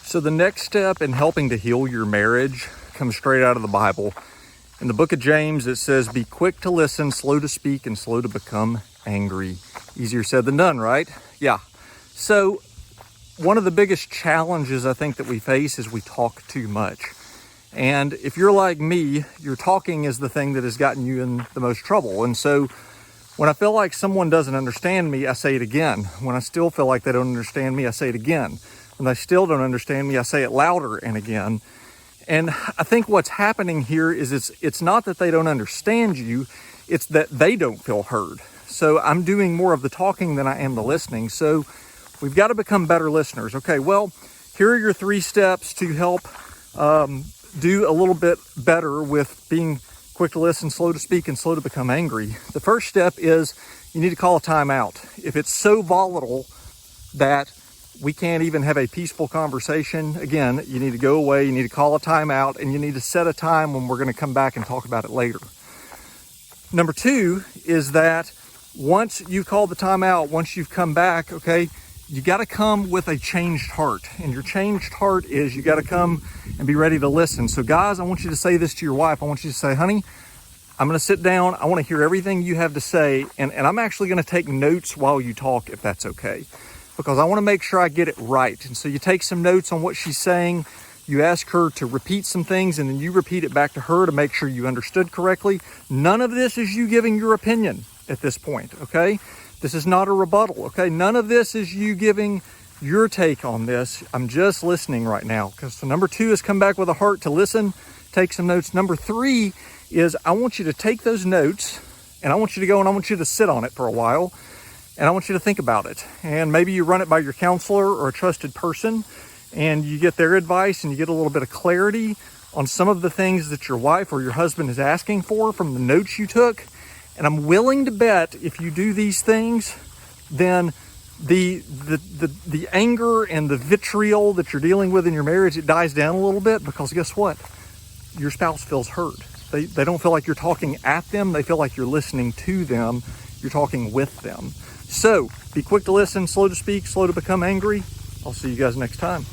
So the next step in helping to heal your marriage comes straight out of the Bible. In the book of James, it says, be quick to listen, slow to speak, and slow to become angry. Easier said than done, right? Yeah. So one of the biggest challenges I think that we face is we talk too much. And if you're like me, your talking is the thing that has gotten you in the most trouble. And so when I feel like someone doesn't understand me, I say it again. When I still feel like they don't understand me, I say it again. When they still don't understand me, I say it louder and again. And I think what's happening here is it's not that they don't understand you, it's that they don't feel heard. So I'm doing more of the talking than I am the listening. So we've got to become better listeners. Okay, well, here are your 3 steps to help do a little bit better with being quick to listen, slow to speak, and slow to become angry. The first step is you need to call a timeout. If it's so volatile that we can't even have a peaceful conversation, again, you need to go away, you need to call a timeout, and you need to set a time when we're going to come back and talk about it later. Number 2 is that once you call the timeout, once you've come back, okay, you got to come with a changed heart. And your changed heart is you got to come and be ready to listen. So guys, I want you to say this to your wife. I want you to say, honey, I'm going to sit down. I want to hear everything you have to say. And I'm actually going to take notes while you talk, if that's okay, because I want to make sure I get it right. And so you take some notes on what she's saying. You ask her to repeat some things, and then you repeat it back to her to make sure you understood correctly. None of this is you giving your opinion at this point, okay? This is not a rebuttal, okay? None of this is you giving your take on this. I'm just listening right now. So number 2 is come back with a heart to listen, take some notes. Number 3 is I want you to take those notes, and I want you to go and I want you to sit on it for a while, and I want you to think about it. And maybe you run it by your counselor or a trusted person, and you get their advice, and you get a little bit of clarity on some of the things that your wife or your husband is asking for from the notes you took. And I'm willing to bet if you do these things, then the anger and the vitriol that you're dealing with in your marriage, it dies down a little bit, because guess what? Your spouse feels heard. They don't feel like you're talking at them. They feel like you're listening to them. You're talking with them. So be quick to listen, slow to speak, slow to become angry. I'll see you guys next time.